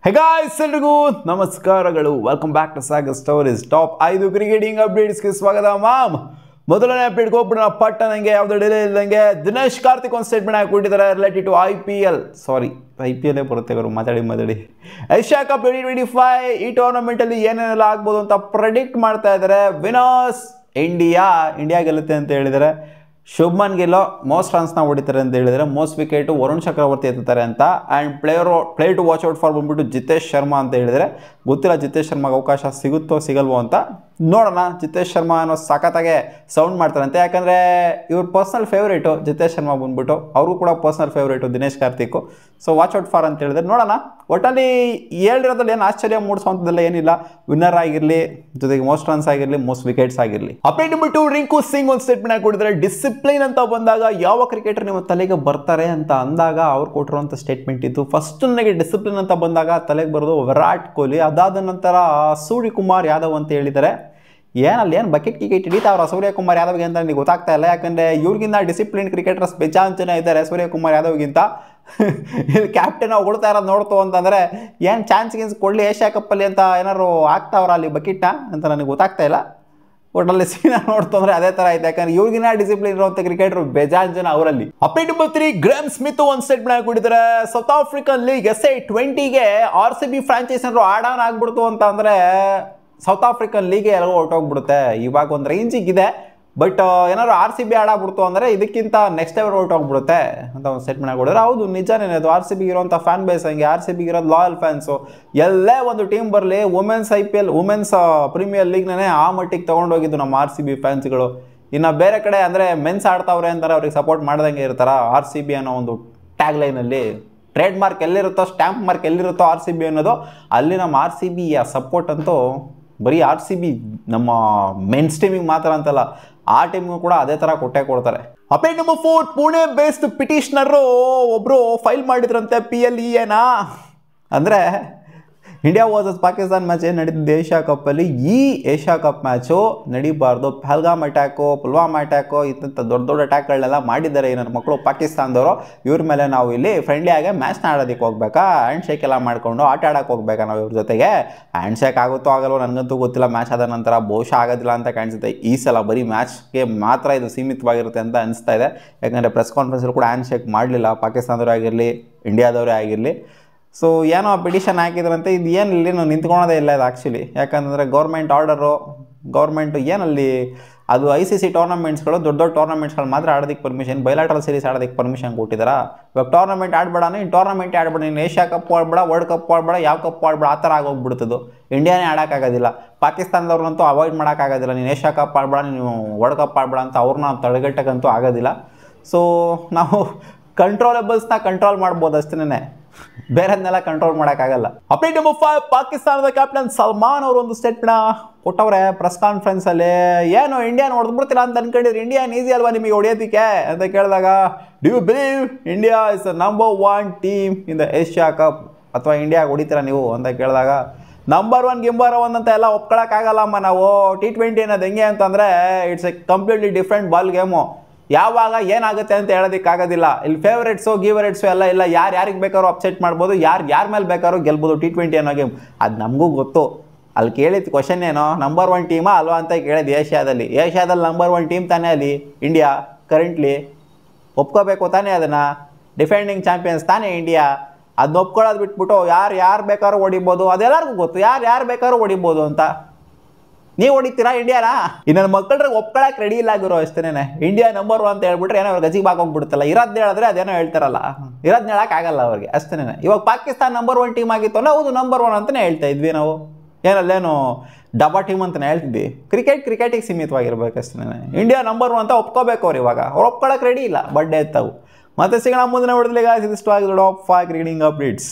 ಹೇ guys ಎಲ್ರಿಗೂ ನಮಸ್ಕಾರಗಳು. Welcome back to Sagar stories. Top 5 cricketing ಅಪ್ಡೇಟ್ಸ್ಗೆ ಸ್ವಾಗತ ಮಾಮ್. ಮೊದಲನೇ ಅಪ್ಡೇಟ್ಗೆ ಹೋಗ್ಬಿಡೋಣ ಪಟ್ಟ. ನನಗೆ ಯಾವುದೋ ಡಿಲೇ ಇಲ್ದಂಗೆ ದಿನೇಶ್ ಕಾರ್ತಿಕ್ ಒಂದು ಸ್ಟೇಟ್ಮೆಂಟ್ ಹಾಕಿಬಿಟ್ಟಿದ್ದಾರೆ ರಿಲೇಟೆಡ್ ಟು IPL ಬರುತ್ತೆ ಅವರು ಮಾತಾಡಿ ಏಷ್ಯಾ ಕಪ್ 2025 ಈ ಟೂರ್ನಮೆಂಟಲ್ಲಿ ಏನೇನೆಲ್ಲ ಆಗ್ಬೋದು ಅಂತ ಪ್ರೆಡಿಕ್ಟ್ ಮಾಡ್ತಾ ಇದ್ದಾರೆ. ವಿನರ್ಸ್ ಇಂಡಿಯಾ ಗೆಲ್ಲುತ್ತೆ ಅಂತ ಹೇಳಿದ್ದಾರೆ. ಶುಭ್ಮನ್ ಗಿಲ್ ಮೋಸ್ಟ್ ರನ್ಸ್ನ ಹೊಡಿತಾರೆ ಅಂತ ಹೇಳಿದರೆ, ಮೋಸ್ಟ್ ವಿಕೆಟು ವರುಣ್ ಚಕ್ರವರ್ತಿ ಎತ್ತುತ್ತಾರೆ ಅಂತ. And play to watch out for ಬಂದ್ಬಿಟ್ಟು ಜಿತೇಶ್ ಶರ್ಮಾ ಅಂತ ಹೇಳಿದರೆ, ಗೊತ್ತಿಲ್ಲ ಜಿತೇಶ್ ಶರ್ಮಾಗೆ ಅವಕಾಶ ಸಿಗುತ್ತೋ ಸಿಗಲ್ವೋ ಅಂತ ನೋಡೋಣ. ಜಿತೇಶ್ ಶರ್ಮಾ ಅನ್ನೋ ಸಖತ್ತಾಗೆ ಸೌಂಡ್ ಮಾಡ್ತಾರಂತೆ, ಯಾಕಂದರೆ ಇವ್ರ ಪರ್ಸ್ನಲ್ ಫೇವ್ರೇಟು ಜಿತೇಶ್ ಶರ್ಮಾ ಬಂದ್ಬಿಟ್ಟು, ಅವರು ಕೂಡ personal favourite Dinesh Karthik. So watch out for ಅಂತ ಹೇಳಿದ್ರೆ ನೋಡೋಣ. ಒಟ್ಟಲ್ಲಿ ಹೇಳಿರೋದ್ರಲ್ಲಿ ಏನು ಆಶ್ಚರ್ಯ ಮೂಡಿಸುವಂಥದ್ದೆಲ್ಲ ಏನಿಲ್ಲ. ವಿನ್ನರ್ ಆಗಿರಲಿ, ಜೊತೆಗೆ ಮೋಸ್ಟ್ ರನ್ಸ್ ಆಗಿರಲಿ, ಮೋಸ್ಟ್ ವಿಕೆಟ್ಸ್ ಆಗಿರಲಿ. ಅಪ್ಡೇಟ್ ಬಿಟ್ಟು ರಿಂಕು ಸಿಂಗ್ ಒಂದು ಸ್ಟೇಟ್ಮೆಂಟ್ ಹಾಕಿಕೊಟ್ಟಿದ್ದಾರೆ. ಡಿಸಿಪ್ಲಿನ್ ಅಂತ ಬಂದಾಗ ಯಾವ ಕ್ರಿಕೆಟರ್ ನಿಮ್ಮ ತಲೆಗೆ ಬರ್ತಾರೆ ಅಂತ ಅಂದಾಗ ಅವ್ರು ಕೊಟ್ಟಿರುವಂಥ ಸ್ಟೇಟ್ಮೆಂಟ್ ಇತ್ತು. ಫಸ್ಟ್ ನನಗೆ ಡಿಸಿಪ್ಲಿನ್ ಅಂತ ಬಂದಾಗ ತಲೆಗೆ ಬರೋದು ವಿರಾಟ್ ಕೊಹ್ಲಿ. ಅದಾದ ನಂತರ ಸೂರ್ಯಕುಮಾರ್ ಯಾದವ್ ಅಂತ ಹೇಳಿದ್ದಾರೆ. ಏನು ಬಕೆಟ್ ಕಿಕೆಟ್ ಹಿಡಿತಾವ್ರ ಸೂರ್ಯಕುಮಾರ್ ಯಾದವ್ಗೆ ಅಂತ ನನಗೆ ಗೊತ್ತಾಗ್ತಾ ಇಲ್ಲ. ಯಾಕಂದರೆ ಇವ್ರಿಗಿಂತ ಡಿಸಿಪ್ಲಿನ್ ಕ್ರಿಕೆಟರ್ಸ್ ಬೇಜಾನ್ ಜನ ಇದ್ದಾರೆ ಸೂರ್ಯಕುಮಾರ್ ಯಾದವ್ಗಿಂತ. ಇಲ್ಲಿ ಕ್ಯಾಪ್ಟನ್ ಹೊಡ್ತಾ ಇರೋದು ನೋಡ್ತು ಅಂತಂದರೆ ಏನು ಚಾನ್ಸ್ ಕೊಡಲಿ ಏಷ್ಯಾ ಕಪ್ಪಲ್ಲಿ ಅಂತ ಏನಾದ್ರು ಆಗ್ತಾವ್ರ ಅಲ್ಲಿ ಬಕೆಟ್ನ ಅಂತ ನನಗೆ ಗೊತ್ತಾಗ್ತಾ ಇಲ್ಲ. ಒಟ್ಟಲ್ಲಿ ಸೀನಾ ನೋಡ್ತು ಅಂದರೆ ಅದೇ ಥರ ಐತೆ. ಯಾಕಂದ್ರೆ ಇವ್ರಿಗಿನ ಡಿಸಿಪ್ಲಿನ್ ಇರುವಂಥ ಕ್ರಿಕೆಟರ್ ಬೇಜಾನ್ ಜನ ಅವರಲ್ಲಿ. ಅಪ್ಡೇಟ್ ನಂಬರ್ 3, ಗ್ರಾಮ್ ಸ್ಮಿತ್ ಒಂದು ಸ್ಟೇಟ್ಮೆಂಟ್ ಹಾಕಿಬಿಟ್ಟಿದ್ದಾರೆ. ಸೌತ್ ಆಫ್ರಿಕನ್ ಲೀಗ್ SA20ಗೆ RCB ಫ್ರಾಂಚೈಸ್ ಏನಾದ್ರು ಆಡ್ ಆನ್ ಆಗ್ಬಿಡ್ತು ಅಂತ ಅಂದರೆ ಸೌತ್ ಆಫ್ರಿಕನ್ ಲೀಗೆ ಎಲ್ಲರೂ ಹೊರಟೋಗ್ಬಿಡುತ್ತೆ. ಇವಾಗ ಒಂದು ರೇಂಜಿಗಿದೆ, ಬಟ್ ಏನಾದ್ರು RCB ಆಡಾಗ್ಬಿಡ್ತು ಅಂದರೆ ಇದಕ್ಕಿಂತ ನೆಕ್ಸ್ಟ್ ಲೆವೆಲ್ ಹೊರಟೋಗ್ಬಿಡುತ್ತೆ ಅಂತ ಒಂದು ಸ್ಟೇಟ್ಮೆಂಟ್ ಹಾಕಿಬಿಡಿದ್ರೆ, ಹೌದು ನಿಜನೇ ಅದು. RCB ಇರೋಂಥ ಫ್ಯಾನ್ ಬೇಸ್ ಹಂಗೆ, RCB ಇರೋದು ಲಾಯಲ್ ಫ್ಯಾನ್ಸು. ಎಲ್ಲೇ ಒಂದು ಟೀಮ್ ಬರಲಿ, ವುಮೆನ್ಸ್ ಪ್ರೀಮಿಯರ್ ಲೀಗ್ನೇ ಆ ಮಟ್ಟಿಗೆ ತೊಗೊಂಡೋಗಿದ್ದು ನಮ್ಮ RCB ಫ್ಯಾನ್ಸ್ಗಳು. ಇನ್ನು ಬೇರೆ ಕಡೆ ಅಂದರೆ ಮೆನ್ಸ್ ಆಡ್ತಾವ್ರೆ ಅಂತಾರೆ, ಅವ್ರಿಗೆ ಸಪೋರ್ಟ್ ಮಾಡ್ದಂಗೆ ಇರ್ತಾರ. RCB ಅನ್ನೋ ಒಂದು ಟ್ಯಾಗ್ ಲೈನಲ್ಲಿ ಟ್ರೇಡ್ ಮಾರ್ಕ್ ಎಲ್ಲಿರುತ್ತೋ, ಸ್ಟ್ಯಾಂಪ್ ಮಾರ್ಕ್ ಎಲ್ಲಿರುತ್ತೋ RCB ಅನ್ನೋದು, ಅಲ್ಲಿ ನಮ್ಮ RCBಯ ಸಪೋರ್ಟ್ ಅಂತೂ ಬರೀ RCB ನಮ್ಮ ಮೇನ್ ಸ್ಟ್ರೀಮಿಗೆ ಮಾತ್ರ ಅಂತಲ್ಲ, ಆ ಟೀಮ್ಗೂ ಕೂಡ ಅದೇ ಥರ ಕೊಡ್ತಾರೆ. ಅಪ್ಡೇಟ್ ನಂಬರ್ 4, ಪುಣೆ ಬೇಸ್ಡ್ ಪಿಟಿಷನರು ಒಬ್ಬರು ಫೈಲ್ ಮಾಡಿದ್ರಂತೆ PLEನ. ಅಂದರೆ ಇಂಡಿಯಾ ವರ್ಸಸ್ ಪಾಕಿಸ್ತಾನ್ ಮ್ಯಾಚ್ ಏನು ನಡೀತಿದ್ದು ಏಷ್ಯಾ ಕಪ್ಪಲ್ಲಿ, ಈ ಏಷ್ಯಾ ಕಪ್ ಮ್ಯಾಚು ನಡೀಬಾರ್ದು. ಪಹಲ್ಗಾಮ್ ಅಟ್ಯಾಕು, ಪುಲ್ವಾಮಾ ಅಟ್ಯಾಕು, ಇಂಥ ದೊಡ್ಡ ಮಾಡಿದ್ದಾರೆ ಈ ನನ್ನ ಮಕ್ಕಳು ಪಾಕಿಸ್ತಾನದವರು. ಇವ್ರ ಮೇಲೆ ನಾವು ಇಲ್ಲಿ ಫ್ರೆಂಡ್ಲಿ ಆಗಿ ಮ್ಯಾಚ್ನ ಆಡೋದಕ್ಕೆ ಹೋಗ್ಬೇಕಾ, ಹ್ಯಾಂಡ್ ಶೇಕ್ ಎಲ್ಲ ಮಾಡಿಕೊಂಡು ಆಟ ಆಡೋಕ್ಕೆ ಹೋಗ್ಬೇಕಾ ನಾವು ಇವ್ರ ಜೊತೆಗೆ? ಹ್ಯಾಂಡ್ ಶೇಕ್ ಆಗುತ್ತೋ ಆಗಲ್ವೋ ನನಗಂತೂ ಗೊತ್ತಿಲ್ಲ. ಮ್ಯಾಚ್ ಆದ ನಂತರ ಬಹುಶಃ ಆಗೋದಿಲ್ಲ ಅಂತ ಕಾಣಿಸುತ್ತೆ. ಈ ಸಲ ಬರೀ ಮ್ಯಾಚ್ಗೆ ಮಾತ್ರ ಇದು ಸೀಮಿತವಾಗಿರುತ್ತೆ ಅಂತ ಅನಿಸ್ತಾ ಇದೆ. ಯಾಕಂದರೆ ಪ್ರೆಸ್ ಕಾನ್ಫರೆನ್ಸಲ್ಲಿ ಕೂಡ ಹ್ಯಾಂಡ್ ಶೇಕ್ ಮಾಡಲಿಲ್ಲ ಪಾಕಿಸ್ತಾನದವರೇ ಆಗಿರಲಿ, ಇಂಡಿಯಾದವರೇ ಆಗಿರಲಿ. ಸೊ ಏನೋ ಪಿಟಿಷನ್ ಹಾಕಿದ್ರಂತೆ. ಇದು ಏನು ಇಲ್ಲಿ ನಾವು ನಿಂತ್ಕೊಳೋದೇ ಇಲ್ಲ ಇದು ಆ್ಯಕ್ಚುಲಿ. ಯಾಕಂದರೆ ಗೌರ್ಮೆಂಟು ಏನಲ್ಲಿ ಅದು ICC ಟೂರ್ನಮೆಂಟ್ಸ್ಗಳು, ದೊಡ್ಡ ಟೂರ್ನಮೆಂಟ್ಸ್ಗಳು ಮಾತ್ರ ಆಡೋದಕ್ಕೆ ಪರ್ಮಿಷನ್, ಬೈಲಾಟ್ರಲ್ ಸೀರೀಸ್ ಆಡೋದಕ್ಕೆ ಪರ್ಮಿಷನ್ ಕೊಟ್ಟಿದ್ದಾರೆ. ಇವಾಗ ಟೂರ್ನಮೆಂಟ್ ಆಡಬೇಡ, ನೀನು ಟೂರ್ನಮೆಂಟ್ ಆಡಬೇಡ, ನೀನು ಏಷ್ಯಾ ಕಪ್ ಆಡಬೇಡ, ವರ್ಲ್ಡ್ ಕಪ್ ಆಡಬೇಡ, ಯಾವ ಕಪ್ ಆಡಬೇಡ, ಆ ಥರ ಆಗೋಗ್ಬಿಡ್ತದು. ಇಂಡಿಯಾನೇ ಆಡೋಕ್ಕಾಗೋದಿಲ್ಲ, ಪಾಕಿಸ್ತಾನದವ್ರನ್ನಂತೂ ಅವಾಯ್ಡ್ ಮಾಡೋಕ್ಕಾಗೋದಿಲ್ಲ. ನೀನು ಏಷ್ಯಾ ಕಪ್ ಆಡಬೇಡ, ನೀನು ವರ್ಲ್ಡ್ ಕಪ್ ಆಡಬೇಡ ಅಂತ ಅವ್ರನ್ನ ತಡೆಗಟ್ಟಕ್ಕಂತೂ ಆಗೋದಿಲ್ಲ. ಸೊ ನಾವು ಕಂಟ್ರೋಲಬಲ್ಸ್ನ ಕಂಟ್ರೋಲ್ ಮಾಡ್ಬೋದು ಅಷ್ಟೇ, ಬೇರೆದನ್ನೆಲ್ಲ ಕಂಟ್ರೋಲ್ ಮಾಡೋಕ್ಕಾಗಲ್ಲ. ಅಪ್ಡೇಟ್ ನಂಬರ್ 5, ಪಾಕಿಸ್ತಾನದ ಕ್ಯಾಪ್ಟನ್ ಸಲ್ಮಾನ್ ಅವರು ಒಂದು ಸ್ಟೇಟ್ಮೆಂಟ್ ಕೊಟ್ಟವ್ರೆ ಪ್ರೆಸ್ ಕಾನ್ಫರೆನ್ಸಲ್ಲಿ. ಏನು ಇಂಡಿಯಾನ ಹೊಡೆದ್ಬಿಡ್ತೀರಾ ಅಂತ ಅನ್ಕೊಂಡಿದ್ರೆ, ಇಂಡಿಯಾನ್ ಈಸಿ ಅಲ್ವಾ ನಿಮಗೆ ಹೊಡೆಯೋದಕ್ಕೆ ಅಂತ ಕೇಳಿದಾಗ, do you believe India is the number 1 team in the Asia cup, ಅಥವಾ ಇಂಡಿಯಾ ಹೊಡಿತೀರಾ ನೀವು ಅಂತ ಕೇಳಿದಾಗ, ನಂಬರ್ 1 ಅಂತ ಎಲ್ಲ ಒಪ್ಕೊಳ್ಳೋಕ್ಕಾಗಲ್ಲಮ್ಮ ನಾವು. T20 ಅನ್ನೋದು ಹೆಂಗೆ ಅಂತಂದರೆ it's A completely different ball game. ಯಾವಾಗ ಏನಾಗುತ್ತೆ ಅಂತ ಹೇಳೋದಕ್ಕಾಗೋದಿಲ್ಲ. ಇಲ್ಲಿ ಫೇವ್ರೇಟ್ಸು ಗೀವರೇಟ್ಸು ಎಲ್ಲ ಇಲ್ಲ. ಯಾರಿಗೆ ಬೇಕಾದ್ರೂ ಅಪ್ಸೆಟ್ ಮಾಡ್ಬೋದು, ಯಾರ ಮೇಲೆ ಬೇಕಾದ್ರೂ ಗೆಲ್ಬೋದು. T20 ಅನ್ನೋ ಗೇಮ್ ಅದು ನಮಗೂ ಗೊತ್ತು. ಅಲ್ಲಿ ಕೇಳಿದ ಕ್ವಶನ್ ಏನೋ ನಂಬರ್ 1 ಟೀಮಾ ಅಲ್ವಾ ಅಂತ ಕೇಳಿದ್ದು. ಏಷ್ಯಾದಲ್ಲಿ ನಂಬರ್ 1 ಟೀಮ್ ತಾನೇ ಅಲ್ಲಿ ಇಂಡಿಯಾ ಕರೆಂಟ್ಲಿ. ಒಪ್ಕೋಬೇಕು ತಾನೇ ಅದನ್ನು, ಡಿಫೆಂಡಿಂಗ್ ಚಾಂಪಿಯನ್ಸ್ ತಾನೇ ಇಂಡಿಯಾ. ಅದನ್ನ ಒಪ್ಕೊಳ್ಳೋದು ಬಿಟ್ಬಿಟ್ಟು ಯಾರು ಬೇಕಾದ್ರೂ ಹೊಡಿಬೋದು, ಅದೆಲ್ಲರಿಗೂ ಗೊತ್ತು ಯಾರು ಬೇಕಾದ್ರೂ ಹೊಡಿಬೋದು ಅಂತ. ನೀವು ಹೊಡಿತೀರಾ ಇಂಡಿಯಾನ? ಇನ್ನು ನನ್ನ ಮಕ್ಕಳ್ರಿಗೆ ಒಪ್ಕೊಳ್ಳೋಕೆ ರೆಡಿ ಇಲ್ಲ ಆಗಿರೋ ಅಷ್ಟೇನೆ. ಇಂಡಿಯಾ ನಂಬರ್ 1 ಅಂತ ಹೇಳ್ಬಿಟ್ರೆ ಏನೋ ಅವ್ರಿಗೆ ಗಜಿಗೆ ಬಾಕೋಗ್ಬಿಡುತ್ತಲ್ಲ. ಇರೋದು ಹೇಳಿದ್ರೆ ಅದೇನೋ ಹೇಳ್ತಾರಲ್ಲ, ಇರೋದನ್ನ ಹೇಳೋಕ್ಕಾಗಲ್ಲ ಅವ್ರಿಗೆ ಅಷ್ಟೇನೆ. ಇವಾಗ ಪಾಕಿಸ್ತಾನ ನಂಬರ್ 1 ಟೀಮ್ ಆಗಿತ್ತು ಅಂದ್ರೆ ಹೌದು ನಂಬರ್ 1 ಅಂತಲೇ ಹೇಳ್ತಾ ಇದ್ವಿ ನಾವು. ಏನಲ್ಲೇನು ಡಬ್ಬಾ ಟೀಮ್ ಅಂತಲೇ ಹೇಳ್ತಿದ್ವಿ. ಕ್ರಿಕೆಟಿಗೆ ಸೀಮಿತವಾಗಿರ್ಬೇಕಷ್ಟೇ. ಇಂಡಿಯಾ ನಂಬರ್ 1 ಅಂತ ಒಪ್ಕೋಬೇಕು ಅವ್ರು. ಇವಾಗ ಅವ್ರು ಒಪ್ಕೊಳ್ಳೋಕೆ ರೆಡಿ ಇಲ್ಲ, ಬಡ್ಡೆ ಎತ್ತವು. ಮತ್ತೆ ಸಿಗೋಣ ಮುಂದಿನ ವಿಡಿಯೋದಲ್ಲಿ. ಇದಿಷ್ಟು ಆಗಿದ್ದು ಟಾಪ್ 5 ಕ್ರಿಕೆಟಿಂಗ್ ಅಪ್ಡೇಟ್ಸ್.